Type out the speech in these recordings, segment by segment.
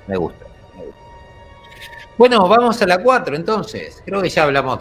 Me gusta. Bueno, vamos a la 4 entonces. Creo que ya hablamos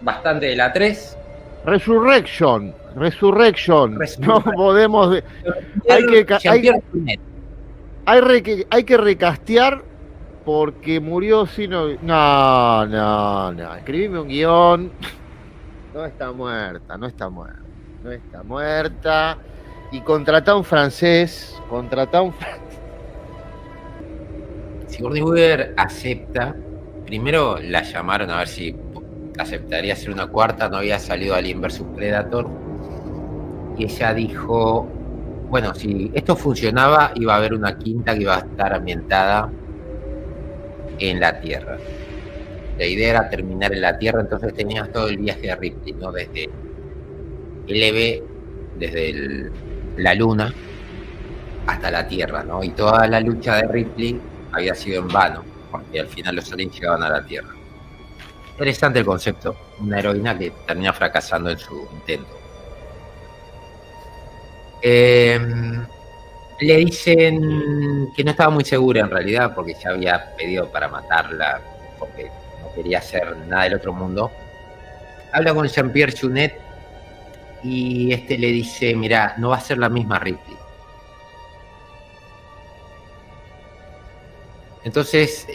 bastante de la 3. Resurrection. No podemos. Hay que recastear porque murió sino. No. Escribime un guión. No está muerta. Y contratá un francés. Sigourney Weaver acepta. Primero la llamaron a ver si aceptaría hacer una cuarta. No había salido Alien vs Predator. Y ella dijo, bueno, si esto funcionaba, iba a haber una quinta que iba a estar ambientada en la Tierra. La idea era terminar en la Tierra, entonces tenías todo el viaje de Ripley, ¿no? Desde LV, desde la Luna hasta la Tierra, ¿no? Y toda la lucha de Ripley había sido en vano, porque al final los aliens llegaban a la Tierra. Interesante el concepto, una heroína que termina fracasando en su intento. Le dicen que no estaba muy segura en realidad, porque ya había pedido para matarla, porque no quería hacer nada del otro mundo. Habla con Jean-Pierre Jeunet y le dice, mirá, no va a ser la misma Ripley. Entonces,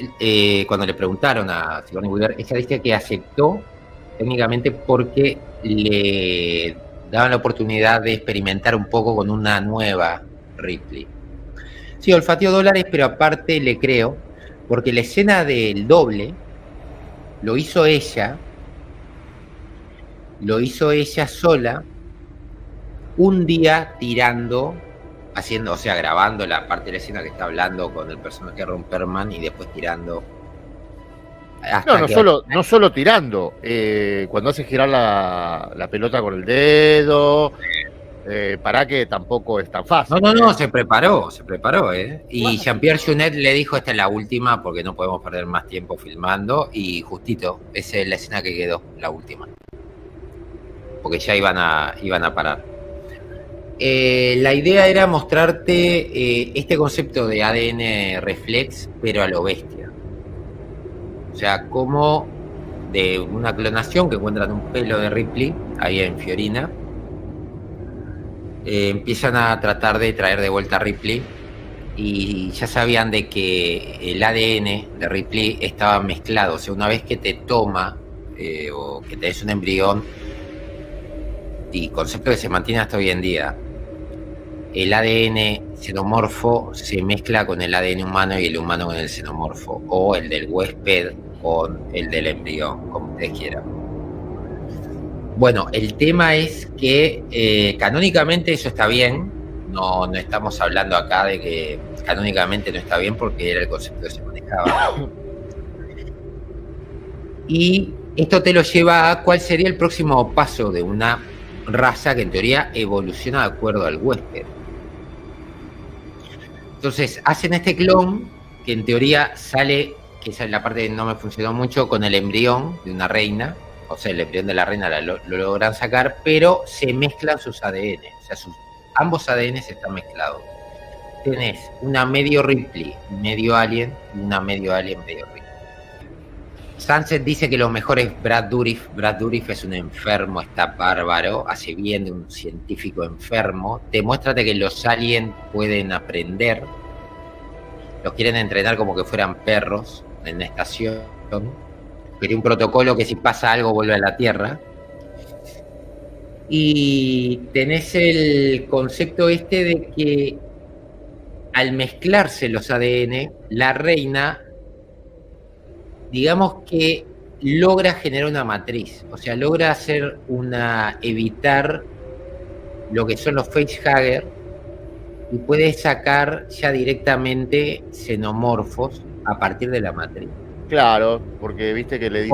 cuando le preguntaron a Sigourney Weaver, ella dice que aceptó técnicamente porque le daban la oportunidad de experimentar un poco con una nueva Ripley. Sí, olfateó dólares, pero aparte le creo, porque la escena del doble lo hizo ella sola, un día haciendo, o sea, grabando la parte de la escena que está hablando con el personaje de Ron Perlman y después tirando. No solo tirando, cuando hace girar la pelota con el dedo, para que tampoco es tan fácil. No, se preparó. Y bueno, Jean-Pierre Jeunet le dijo, esta es la última porque no podemos perder más tiempo filmando, y justito, esa es la escena que quedó, la última. Porque ya iban a parar. La idea era mostrarte este concepto de ADN reflex, pero a lo bestia. O sea, como de una clonación que encuentran un pelo de Ripley ahí en Fiorina, empiezan a tratar de traer de vuelta a Ripley, y ya sabían de que el ADN de Ripley estaba mezclado. O sea, una vez que te toma o que te des un embrión, y concepto que se mantiene hasta hoy en día, el ADN xenomorfo se mezcla con el ADN humano y el humano con el xenomorfo, o el del huésped con el del embrión, como ustedes quieran. Bueno, el tema es que canónicamente eso está bien. No estamos hablando acá de que canónicamente no está bien, porque era el concepto que se manejaba. Y esto te lo lleva a cuál sería el próximo paso de una raza que en teoría evoluciona de acuerdo al huésped. Entonces hacen este clon que en teoría sale, que esa es la parte que no me funcionó mucho, con el embrión de una reina. O sea, el embrión de la reina lo logran sacar, pero se mezclan sus ADN. O sea, ambos ADN están mezclados. Tenés una medio Ripley, medio alien, y una medio alien, medio Ripley. Sunset dice que lo mejor es Brad Dourif. Brad Dourif es un enfermo, está bárbaro, hace bien de un científico enfermo. Demuéstrate que los aliens pueden aprender. Los quieren entrenar como que fueran perros en la estación. Pero un protocolo que si pasa algo vuelve a la Tierra. Y tenés el concepto de que al mezclarse los ADN, la reina, digamos que logra generar una matriz, o sea, logra evitar lo que son los facehugger, y puede sacar ya directamente xenomorfos a partir de la matriz. Claro, porque viste que le dice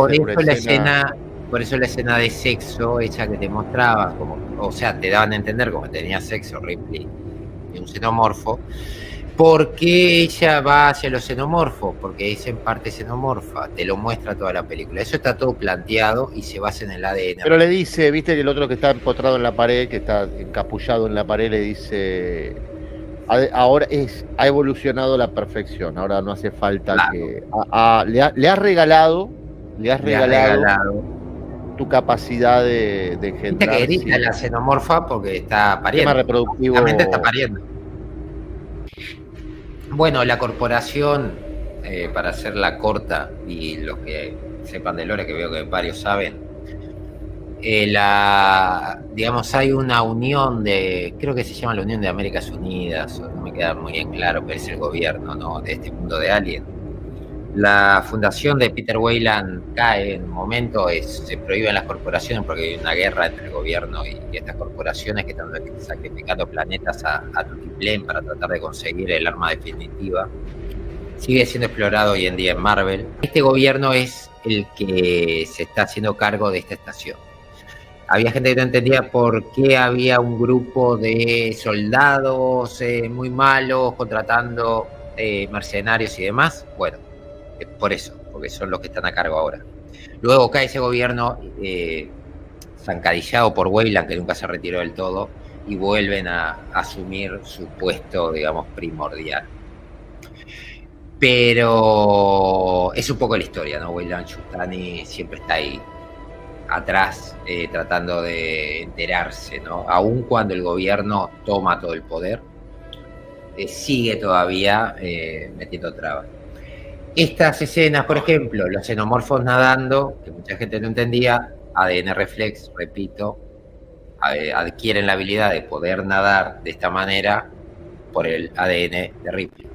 por eso la escena de sexo hecha que te mostraba, o sea, te daban a entender como tenía sexo Ripley y un xenomorfo, porque ella va hacia los xenomorfos, porque es en parte xenomorfa, te lo muestra toda la película. Eso está todo planteado y se basa en el ADN. Pero le dice, viste que el otro que está empotrado en la pared, que está encapullado en la pared, le dice, ahora ha evolucionado a la perfección. Ahora no hace falta Claro. que... le has regalado tu capacidad de Viste engendrar. que grita la xenomorfa porque está pariendo. Tema reproductivo. Está pariendo. Bueno, la corporación, para hacerla corta, y los que sepan de lore, que veo que varios saben, digamos, hay una unión creo que se llama la Unión de Américas Unidas, no me queda muy bien claro, pero es el gobierno, ¿no?, de este mundo de Alien. La fundación de Peter Weyland cae en un momento, se prohíben las corporaciones porque hay una guerra entre el gobierno y estas corporaciones que están sacrificando planetas a tutiplén para tratar de conseguir el arma definitiva. Sigue siendo explorado hoy en día en Marvel. Este gobierno es el que se está haciendo cargo de esta estación. Había gente que no entendía por qué había un grupo de soldados muy malos contratando mercenarios y demás. Bueno, por eso, porque son los que están a cargo ahora. Luego cae ese gobierno zancadillado por Weyland, que nunca se retiró del todo, y vuelven a asumir su puesto, digamos, primordial. Pero es un poco la historia, ¿no? Weyland-Yutani siempre está ahí atrás, tratando de enterarse, ¿no? Aun cuando el gobierno toma todo el poder, sigue todavía metiendo trabas. Estas escenas, por ejemplo, los xenomorfos nadando, que mucha gente no entendía, ADN Reflex, repito, adquieren la habilidad de poder nadar de esta manera por el ADN de Ripley.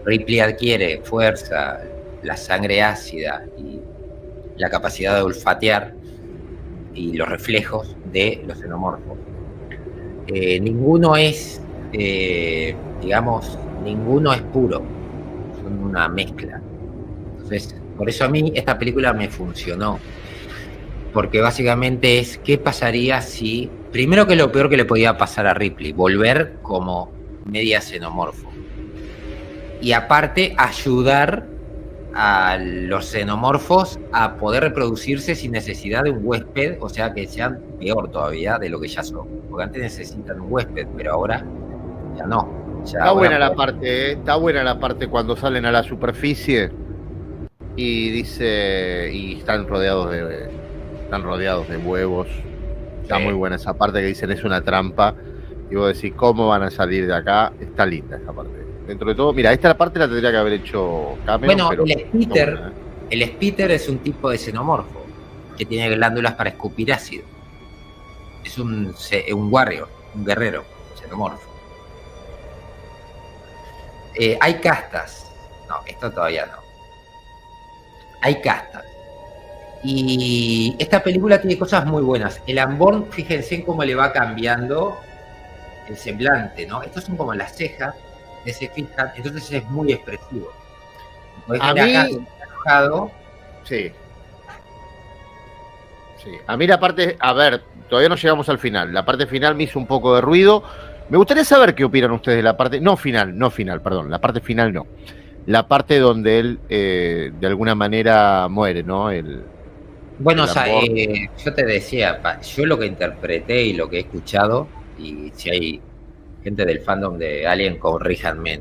Ripley adquiere fuerza, la sangre ácida y la capacidad de olfatear y los reflejos de los xenomorfos. Ninguno es, digamos, ninguno es puro, son una mezcla. Entonces, por eso a mí esta película me funcionó, porque básicamente es qué pasaría si, primero, que lo peor que le podía pasar a Ripley, volver como media xenomorfo, y aparte ayudar a los xenomorfos a poder reproducirse sin necesidad de un huésped, o sea, que sean peor todavía de lo que ya son, porque antes necesitan un huésped, pero ahora ya no. Está buena la parte, está buena la parte cuando salen a la superficie y dice, y están rodeados de huevos. Está muy buena esa parte que dicen es una trampa, y vos decís cómo van a salir de acá. Está linda esa parte. Dentro de todo, mira, esta parte la tendría que haber hecho Cameron. Bueno, pero el Spitter es un tipo de xenomorfo que tiene glándulas para escupir ácido. Es un warrior, un guerrero xenomorfo. Hay castas. No, esto todavía no. Hay castas. Y esta película tiene cosas muy buenas. El Unborn, fíjense en cómo le va cambiando el semblante, ¿no? Estos son como las cejas, que se fijan, entonces es muy expresivo. A mí, acá, enojado. Sí. A mí la parte, a ver, todavía no llegamos al final. La parte final me hizo un poco de ruido. Me gustaría saber qué opinan ustedes de la parte, no final, perdón, la parte final no. La parte donde él de alguna manera muere, ¿no? Bueno, o sea, yo te decía, yo lo que interpreté y lo que he escuchado, y si hay gente del fandom de Alien, corríjanme,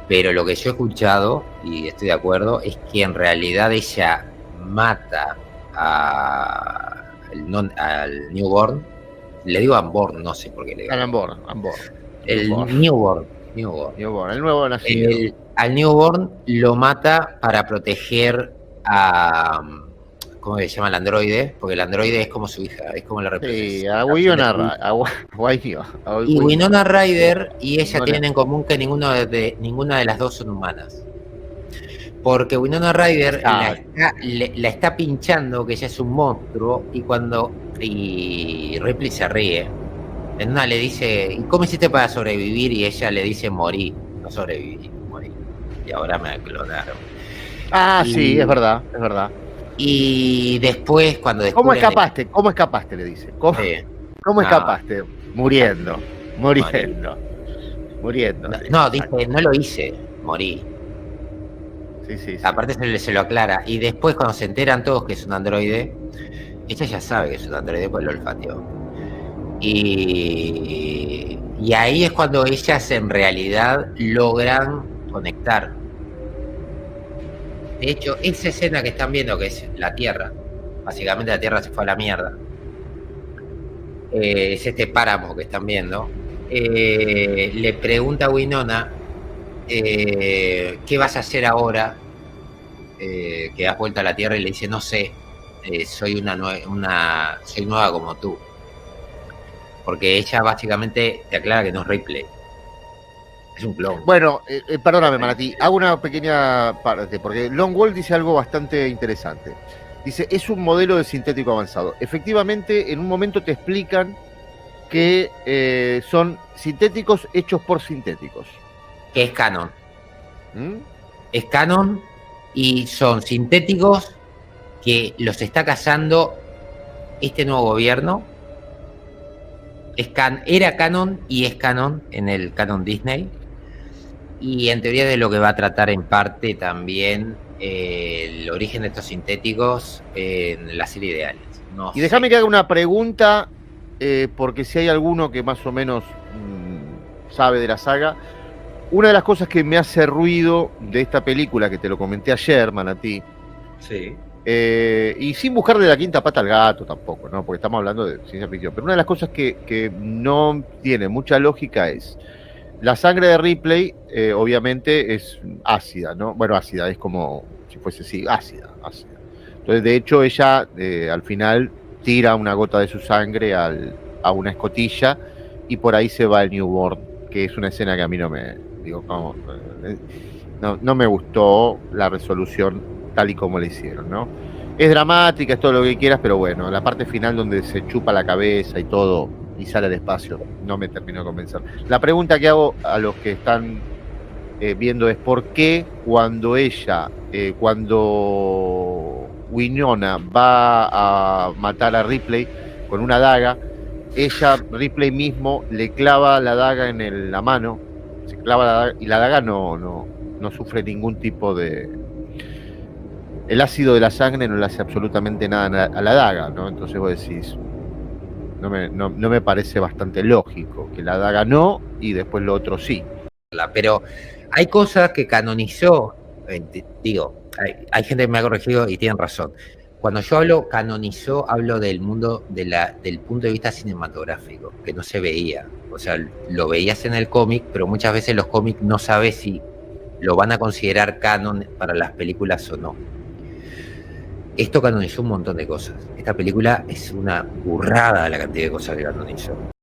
pero lo que yo he escuchado, y estoy de acuerdo, es que en realidad ella mata al Newborn. Le digo Unborn, no sé por qué le digo. Unborn. El Newborn, el nuevo nacido. Al Newborn lo mata para proteger a... ¿Cómo se llama el androide? Porque el androide es como su hija, es como la representación. Sí, a Winona y Winona Ryder y ella tienen en común que ninguna de las dos son humanas. Porque Winona Ryder la está pinchando, que ella es un monstruo, y Ripley se ríe. En una le dice, ¿y cómo hiciste para sobrevivir? Y ella le dice, morí, no sobreviví, morí. Y ahora me clonaron. Sí, es verdad. Y después, cuando ¿Cómo escapaste? Le dice. ¿Cómo escapaste? Muriendo. No, dice, no lo hice, morí. Sí. Aparte se lo aclara. Y después, cuando se enteran todos que es un androide, ella ya sabe que es un androide, pues lo olfateó. Y ahí es cuando ellas en realidad logran conectar. De hecho, esa escena que están viendo, que es la Tierra, básicamente la Tierra se fue a la mierda, es este páramo que están viendo, le pregunta a Winona, ¿qué vas a hacer ahora que has vuelto a la Tierra? Y le dice, no sé, soy soy nueva como tú. Porque ella básicamente te aclara que no es Ripley. Es un clon. Bueno, perdóname, Manatí, hago una pequeña parte, porque Long Wall dice algo bastante interesante. Dice, es un modelo de sintético avanzado. Efectivamente, en un momento te explican que son sintéticos hechos por sintéticos. Que es canon. Es canon y son sintéticos que los está cazando este nuevo gobierno. Era canon y es canon en el canon Disney. Y en teoría de lo que va a tratar en parte también el origen de estos sintéticos en la serie de Aliens. No y déjame que haga una pregunta, porque si hay alguno que más o menos sabe de la saga, una de las cosas que me hace ruido de esta película, que te lo comenté ayer, Manatí, sí. Y sin buscarle la quinta pata al gato tampoco, ¿no? Porque estamos hablando de ciencia ficción, pero una de las cosas que no tiene mucha lógica es la sangre de Ripley, obviamente es ácida, ¿no? Bueno, ácida, es como si fuese así, ácida. Entonces, de hecho, ella al final tira una gota de su sangre a una escotilla y por ahí se va el newborn, que es una escena que a mí no me gustó la resolución tal y como le hicieron, ¿no? Es dramática, es todo lo que quieras, pero bueno, la parte final donde se chupa la cabeza y todo y sale al espacio, no me terminó de convencer. La pregunta que hago a los que están viendo es por qué cuando Winona va a matar a Ripley con una daga, Ripley mismo le clava la daga en la mano, se clava la daga, y la daga no sufre ningún tipo de... El ácido de la sangre no le hace absolutamente nada a la daga, ¿no? Entonces vos decís, no me parece bastante lógico que la daga no y después lo otro sí. Pero hay cosas que canonizó, hay gente que me ha corregido y tienen razón. Cuando yo hablo canonizó, hablo del mundo del punto de vista cinematográfico, que no se veía. O sea, lo veías en el cómic, pero muchas veces los cómics no sabes si lo van a considerar canon para las películas o no. Esto canonizó un montón de cosas. Esta película es una burrada la cantidad de cosas que canonizó.